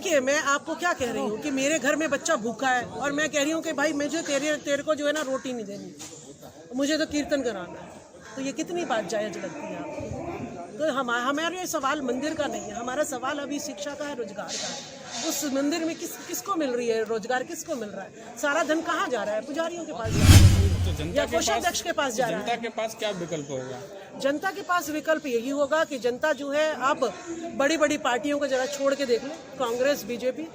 देखिए, मैं आपको क्या कह रही हूँ कि मेरे घर में बच्चा भूखा है और मैं कह रही हूँ कि भाई मुझे तेरे को जो है ना रोटी नहीं देनी, मुझे तो कीर्तन कराना है। तो ये कितनी बात जायज लगती है आपको? तो हमारे सवाल मंदिर का नहीं है, हमारा सवाल अभी शिक्षा का है, रोजगार का है। उस मंदिर में किसको मिल रही है रोजगार, किसको मिल रहा है? सारा धन कहाँ जा रहा है? पुजारियों के पास जा रहा है या कोषाध्यक्ष के पास जा रहा है? जनता के पास क्या विकल्प होगा? जनता के पास विकल्प यही होगा कि जनता जो है अब बड़ी बड़ी पार्टियों को जरा छोड़ के देख ले, कांग्रेस, बीजेपी,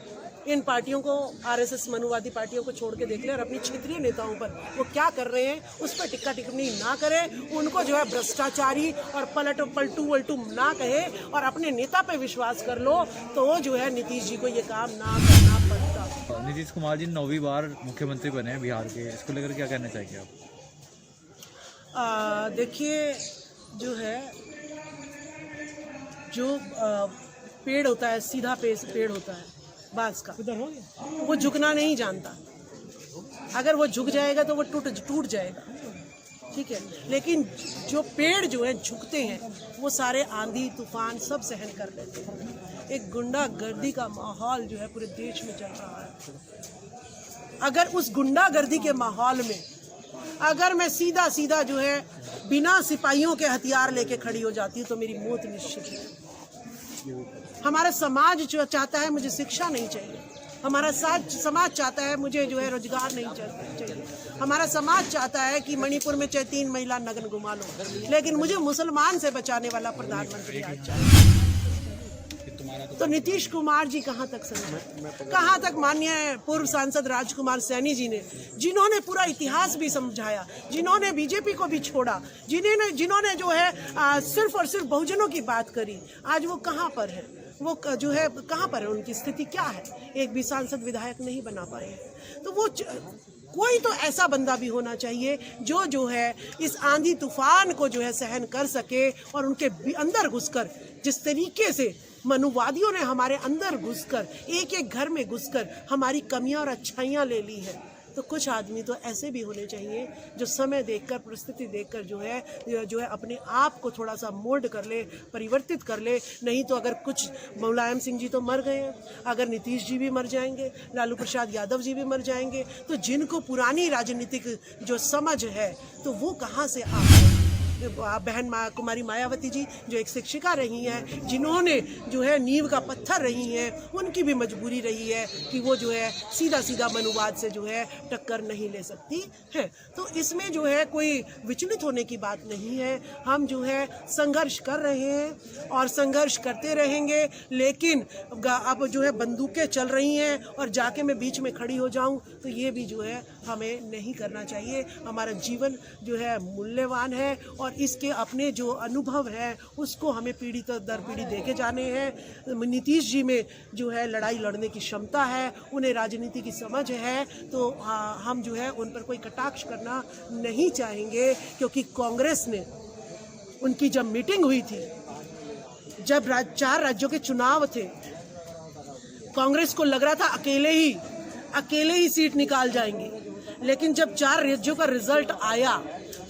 इन पार्टियों को, आरएसएस मनुवादी पार्टियों को छोड़ के देख ले और अपनी क्षेत्रीय नेताओं पर वो क्या कर रहे हैं उस पर टिक्का टिप्पणी ना करे, उनको जो है भ्रष्टाचारी और पलटू ना कहे और अपने नेता पे विश्वास कर लो, तो जो है नीतीश जी को ये काम ना करना पड़ता। नीतीश कुमार जी 9वीं बार मुख्यमंत्री बने हैं बिहार के, इसको लेकर क्या कहना चाहेंगे आप? देखिए, जो है जो पेड़ होता है, सीधा पेड़ होता है बांस का, वो झुकना नहीं जानता। अगर वो झुक जाएगा तो वो टूट जाएगा, ठीक है। लेकिन जो पेड़ जो है झुकते हैं वो सारे आंधी तूफान सब सहन कर लेते हैं। एक गुंडागर्दी का माहौल जो है पूरे देश में चल रहा है। अगर उस गुंडागर्दी के माहौल में अगर मैं सीधा जो है बिना सिपाहियों के हथियार लेके खड़ी हो जाती हूँ तो मेरी मौत निश्चित है। हमारा समाज जो चाहता है मुझे शिक्षा नहीं चाहिए, हमारा समाज चाहता है मुझे जो है रोजगार नहीं चाहिए, हमारा समाज चाहता है कि मणिपुर में 3 महिला नग्न घुमा लो, लेकिन मुझे मुसलमान से बचाने वाला प्रधानमंत्री आज चाहिए। तो नीतीश कुमार जी कहाँ तक समझे? कहाँ तक माननीय पूर्व सांसद राजकुमार सैनी जी ने, जिन्होंने पूरा इतिहास भी समझाया, जिन्होंने बीजेपी को भी छोड़ा, जिन्होंने जो है सिर्फ और सिर्फ बहुजनों की बात करी, आज वो कहाँ पर है? वो जो है कहाँ पर है? उनकी स्थिति क्या है? एक भी सांसद विधायक नहीं बना पाए। तो वो कोई तो ऐसा बंदा भी होना चाहिए जो है इस आंधी तूफान को जो है सहन कर सके और उनके अंदर घुसकर, जिस तरीके से मनुवादियों ने हमारे अंदर घुसकर, एक घर में घुसकर हमारी कमियां और अच्छाइयां ले ली है, तो कुछ आदमी तो ऐसे भी होने चाहिए जो समय देखकर, परिस्थिति देखकर जो है अपने आप को थोड़ा सा मोल्ड कर ले, परिवर्तित कर ले। नहीं तो अगर कुछ मुलायम सिंह जी तो मर गए हैं, अगर नीतीश जी भी मर जाएंगे, लालू प्रसाद यादव जी भी मर जाएंगे, तो जिनको पुरानी राजनीतिक जो समझ है तो वो कहाँ से आ बहन कुमारी मायावती जी जो एक शिक्षिका रही हैं, जिन्होंने जो है नींव का पत्थर रही हैं, उनकी भी मजबूरी रही है कि वो जो है सीधा मनुवाद से जो है टक्कर नहीं ले सकती है। तो इसमें जो है कोई विचलित होने की बात नहीं है। हम जो है संघर्ष कर रहे हैं और संघर्ष करते रहेंगे, लेकिन अब जो है बंदूकें चल रही हैं और जाके मैं बीच में खड़ी हो जाऊं तो ये भी जो है हमें नहीं करना चाहिए। हमारा जीवन जो है मूल्यवान है और इसके अपने जो अनुभव है उसको हमें पीढ़ी दर पीढ़ी देके जाने हैं। नीतीश जी में जो है लड़ाई लड़ने की क्षमता है, उन्हें राजनीति की समझ है, तो हम जो है उन पर कोई कटाक्ष करना नहीं चाहेंगे, क्योंकि कांग्रेस ने उनकी जब मीटिंग हुई थी, जब 4 राज्यों के चुनाव थे, कांग्रेस को लग रहा था अकेले ही सीट निकाल जाएंगे, लेकिन जब 4 राज्यों का रिजल्ट आया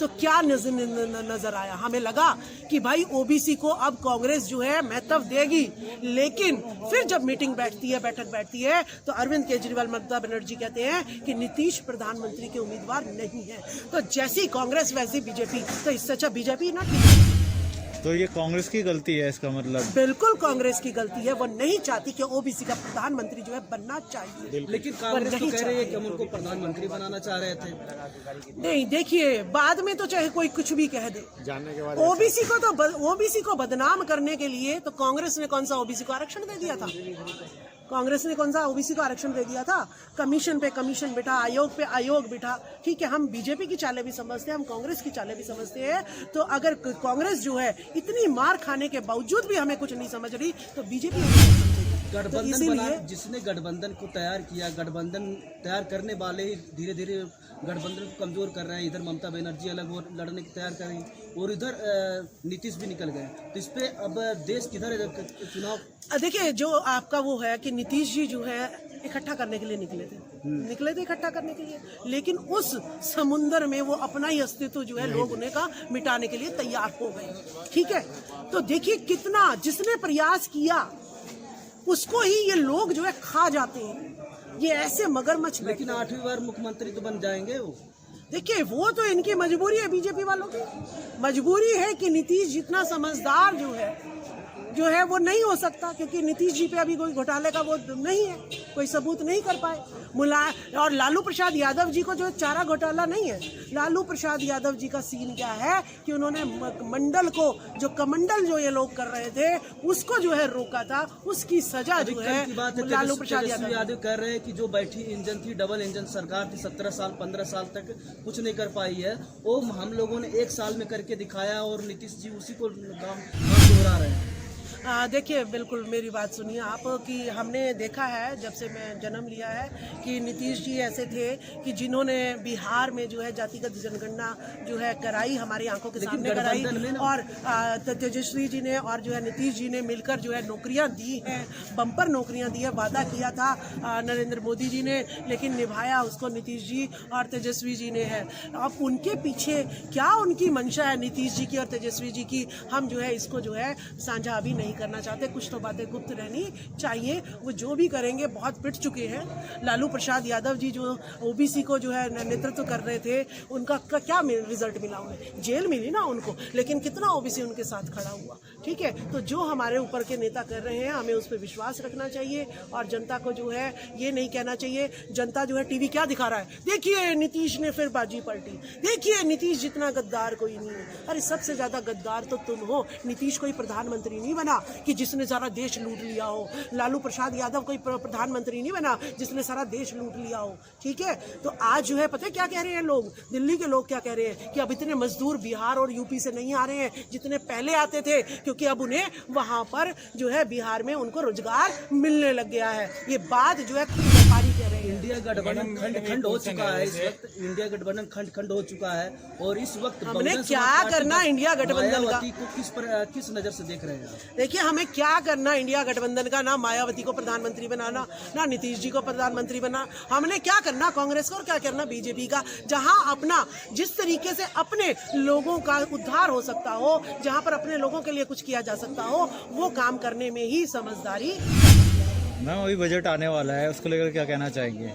तो क्या नजर आया? हमें लगा कि भाई ओबीसी को अब कांग्रेस जो है महत्व देगी, लेकिन फिर जब बैठक बैठती है तो अरविंद केजरीवाल, ममता बनर्जी कहते हैं कि नीतीश प्रधानमंत्री के उम्मीदवार नहीं है। तो जैसी कांग्रेस वैसी बीजेपी, तो इससे अच्छा बीजेपी ना ठीक। तो ये कांग्रेस की गलती है इसका मतलब? बिल्कुल कांग्रेस की गलती है, वो नहीं चाहती कि ओबीसी का प्रधानमंत्री जो है बनना चाहिए। लेकिन कांग्रेस तो कह रही है कि हम उनको प्रधानमंत्री बनाना चाह रहे थे। नहीं, देखिए, बाद में तो चाहे कोई कुछ भी कह दे, ओबीसी को बदनाम करने के लिए तो कांग्रेस ने कौन सा ओबीसी को आरक्षण दे दिया था? कांग्रेस ने कौन सा ओबीसी को आरक्षण दे दिया था? कमीशन पे कमीशन बिठा, आयोग पे आयोग बिठा। ठीक है, हम बीजेपी की चालें भी समझते हैं, हम कांग्रेस की चालें भी समझते हैं। तो अगर कांग्रेस जो है इतनी मार खाने के बावजूद भी हमें कुछ नहीं समझ रही, तो बीजेपी गठबंधन बना, जिसने गठबंधन को तैयार किया, गठबंधन तैयार करने वाले ही धीरे धीरे गठबंधन को कमजोर कर रहे हैं। इधर ममता बनर्जी अलग और लड़ने की तैयार कर रही और इधर नीतीश भी निकल गए। तो इस पे अब देश किधर चुनाव? देखिए, जो आपका वो है कि नीतीश जी जो है इकट्ठा करने के लिए निकले थे इकट्ठा करने के लिए, लेकिन उस समुंदर में वो अपना ही अस्तित्व जो है लोग उन्हें का मिटाने के लिए तैयार हो गए। ठीक है, तो देखिए कितना जिसने प्रयास किया उसको ही ये लोग जो है खा जाते हैं। ये ऐसे मगरमच्छ। लेकिन 8वीं बार मुख्यमंत्री तो बन जाएंगे वो। देखिए वो तो इनकी मजबूरी है, बीजेपी वालों की मजबूरी है कि नीतीश जितना समझदार जो है वो नहीं हो सकता, क्योंकि नीतीश जी पे अभी कोई घोटाले का वो नहीं है, कोई सबूत नहीं कर पाए। और लालू प्रसाद यादव जी को जो चारा घोटाला नहीं है, लालू प्रसाद यादव जी का सीन क्या है कि उन्होंने मंडल को जो कमंडल जो ये लोग कर रहे थे उसको जो है रोका था, उसकी सजा जो है लालू प्रसाद यादव कह रहे हैं कि जो बैठी इंजन थी, डबल इंजन सरकार थी, 17 साल 15 साल तक कुछ नहीं कर पाई है, वो हम लोगों ने 1 साल में करके दिखाया और नीतीश जी उसी को काम दोहरा रहे हैं। देखिए बिल्कुल मेरी बात सुनिए आप कि हमने देखा है जब से मैं जन्म लिया है कि नीतीश जी ऐसे थे कि जिन्होंने बिहार में जो है जातिगत जनगणना जो है कराई, हमारी आंखों के सामने कराई, और तेजस्वी जी ने और जो है नीतीश जी ने मिलकर जो है नौकरियां दी हैं, बम्पर नौकरियां दी है। वादा किया था नरेंद्र मोदी जी ने, लेकिन निभाया उसको नीतीश जी और तेजस्वी जी ने है। अब उनके पीछे क्या उनकी मंशा है नीतीश जी की और तेजस्वी जी की, हम जो है इसको जो है साझा अभी नहीं करना चाहते। कुछ तो बातें गुप्त रहनी चाहिए। वो जो भी करेंगे बहुत पिट चुके हैं। लालू प्रसाद यादव जी जो ओबीसी को जो है नेतृत्व कर रहे थे, उनका क्या रिजल्ट मिला? उन्हें जेल मिली ना उनको, लेकिन कितना ओबीसी उनके साथ खड़ा हुआ। ठीक है, तो जो हमारे ऊपर के नेता कर रहे हैं हमें उस पर विश्वास रखना चाहिए और जनता को जो है ये नहीं कहना चाहिए। जनता जो है टीवी क्या दिखा रहा है, देखिए नीतीश ने फिर बाजी पलटी, देखिए नीतीश जितना गद्दार कोई नहीं है। अरे सबसे ज्यादा गद्दार तो तुम हो। नीतीश कोई प्रधानमंत्री नहीं बना कि जिसने सारा देश लूट लिया हो। लालू प्रसाद यादव कोई प्रधानमंत्री नहीं बना जिसने सारा देश लूट लिया हो। ठीक है, तो आज जो है पता है क्या कह रहे हैं लोग, दिल्ली के लोग क्या कह रहे हैं कि अब इतने मजदूर बिहार और यूपी से नहीं आ रहे हैं जितने पहले आते थे, क्योंकि अब उन्हें वहां पर जो है बिहार में उनको रोजगार मिलने लग गया है। ये बात जो है व्यापारी कह रहे हैं। इंडिया गठबंधन खंड हो चुका है इस वक्त। इंडिया गठबंधन खंड हो चुका है और इस वक्त हमने क्या करना इंडिया गठबंधन का, किस नजर से देख रहे हैं? देखिए हमें क्या करना इंडिया गठबंधन का, ना मायावती को प्रधानमंत्री बनाना, ना नीतीश जी को प्रधानमंत्री बना। हमने क्या करना कांग्रेस का और क्या करना बीजेपी का। जहां अपना जिस तरीके से अपने लोगों का उद्धार हो सकता हो, जहां पर अपने लोगों के लिए कुछ किया जा सकता हो, वो काम करने में ही समझदारी। मैम अभी बजट आने वाला है, उसको लेकर क्या कहना चाहेंगे?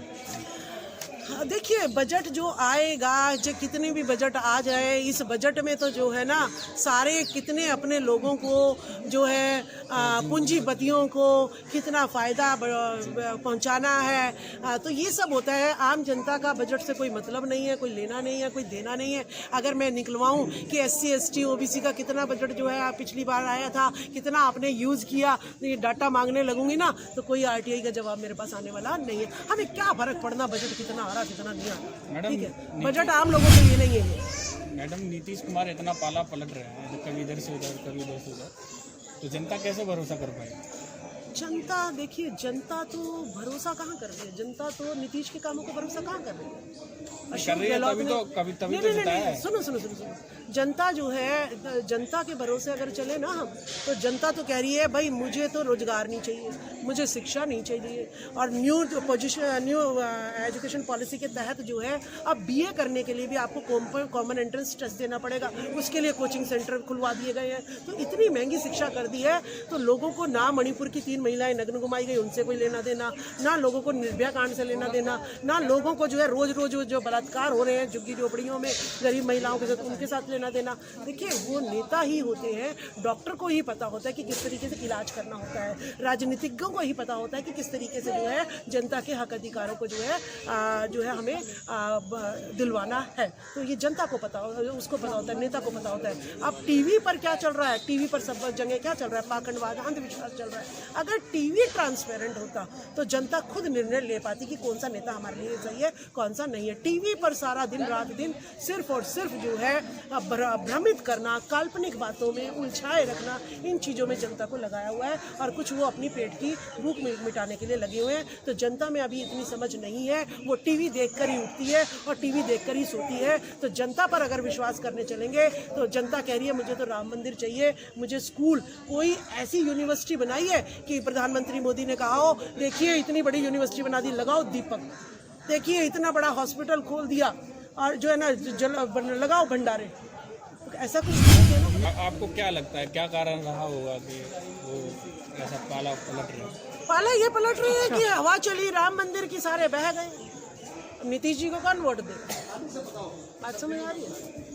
देखिए बजट जो आएगा, जो कितने भी बजट आ जाए, इस बजट में तो जो है ना सारे कितने अपने लोगों को जो है पूंजीपतियों को कितना फ़ायदा पहुंचाना है, तो ये सब होता है। आम जनता का बजट से कोई मतलब नहीं है, कोई लेना नहीं है, कोई देना नहीं है। अगर मैं निकलवाऊं कि SC ST OBC का कितना बजट जो है पिछली बार आया था, कितना आपने यूज़ किया, ये डाटा मांगने लगूंगी ना तो कोई RTI का जवाब मेरे पास आने वाला नहीं है। हमें क्या फ़र्क पड़ना बजट कितना आ रहा कितना नहीं आ रहा। ठीक है, बजट आम लोगों के लिए नहीं है। मैडम नीतीश कुमार इतना पाला पलट रहे हैं, कभी इधर से उधर कभी उधर से उधर, तो जनता कैसे भरोसा कर पाएगी? जनता देखिए, जनता तो भरोसा कहाँ कर रही है, जनता तो नीतीश के कामों को भरोसा कहाँ कर रही है। अशोक गहलोत ने सुनो, जनता जो है, जनता के भरोसे अगर चले ना हम, तो जनता तो कह रही है भाई मुझे तो रोजगार नहीं चाहिए, मुझे शिक्षा नहीं चाहिए, और न्यू एजुकेशन पॉलिसी के तहत जो है अब BA करने के लिए भी आपको कॉमन एंट्रेंस टेस्ट देना पड़ेगा, उसके लिए कोचिंग सेंटर खुलवा दिए गए हैं। तो इतनी महंगी शिक्षा कर दी है, तो लोगों को ना मणिपुर की 3 महिलाएं नग्न घुमाई गई उनसे कोई लेना देना, ना लोगों को निर्भया कांड से लेना देना, ना लोगों को जो है रोज रोज जो बलात्कार हो रहे हैं झुग्गी झोपड़ियों में गरीब महिलाओं के साथ, उनके साथ लेना देना। देखिए वो नेता ही होते हैं, डॉक्टर को ही पता होता है कि किस तरीके से इलाज करना होता है, राजनीतिज्ञों को ही पता होता है कि किस तरीके से जो है जनता के हक अधिकारों को जो है हमें दिलवाना है। तो ये जनता को पता उसको पता होता है, नेता को पता होता है। अब टीवी पर क्या चल रहा है, टीवी पर सब जगह क्या चल रहा है, पाखंडवाद, अंधविश्वास चल रहा है। अगर टीवी ट्रांसपेरेंट होता तो जनता खुद निर्णय ले पाती कि कौन सा नेता हमारे लिए सही है, कौन सा नहीं है। टीवी पर सारा दिन रात दिन सिर्फ और सिर्फ जो है भ्रमित करना, काल्पनिक बातों में उलझाए रखना, इन चीज़ों में जनता को लगाया हुआ है, और कुछ वो अपनी पेट की भूख मिटाने के लिए लगे हुए हैं। तो जनता में अभी इतनी समझ नहीं है, वो टीवी देखकर ही उठती है और टीवी देखकर ही सोती है। तो जनता पर अगर विश्वास करने चलेंगे तो जनता कह रही है मुझे तो राम मंदिर चाहिए, मुझे स्कूल, कोई ऐसी यूनिवर्सिटी बनाई है कि प्रधानमंत्री मोदी ने कहा हो देखिए इतनी बड़ी यूनिवर्सिटी बना दी, लगाओ दीपक, देखिए इतना बड़ा हॉस्पिटल खोल दिया, और जो है ना लगाओ भंडारे, ऐसा कुछ नहीं है ना। आपको क्या लगता है क्या कारण रहा होगा कि वो ऐसा पाला पलट रहा है? पाला ये पलट रही है कि हवा चली राम मंदिर की, सारे बह गए। नीतीश जी को कौन वोट देगा? बात समझ आ रही है?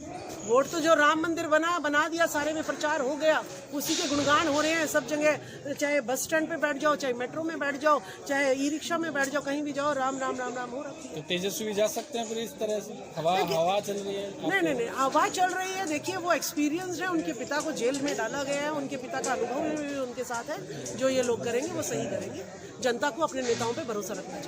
वोट तो जो राम मंदिर बना दिया, सारे में प्रचार हो गया, उसी के गुणगान हो रहे हैं सब जगह। चाहे बस स्टैंड पे बैठ जाओ, चाहे मेट्रो में बैठ जाओ, चाहे ई रिक्शा में बैठ जाओ, कहीं भी जाओ राम राम राम राम हो रहा है। तो तेजस्वी जा सकते हैं फिर इस तरह से? हवा चल रही है। नहीं, हवा चल रही है। देखिए वो एक्सपीरियंस है, उनके पिता को जेल में डाला गया है, उनके पिता का अनुभव भी उनके साथ है। जो ये लोग करेंगे वो सही करेंगे। जनता को अपने नेताओं पे भरोसा रखना चाहिए।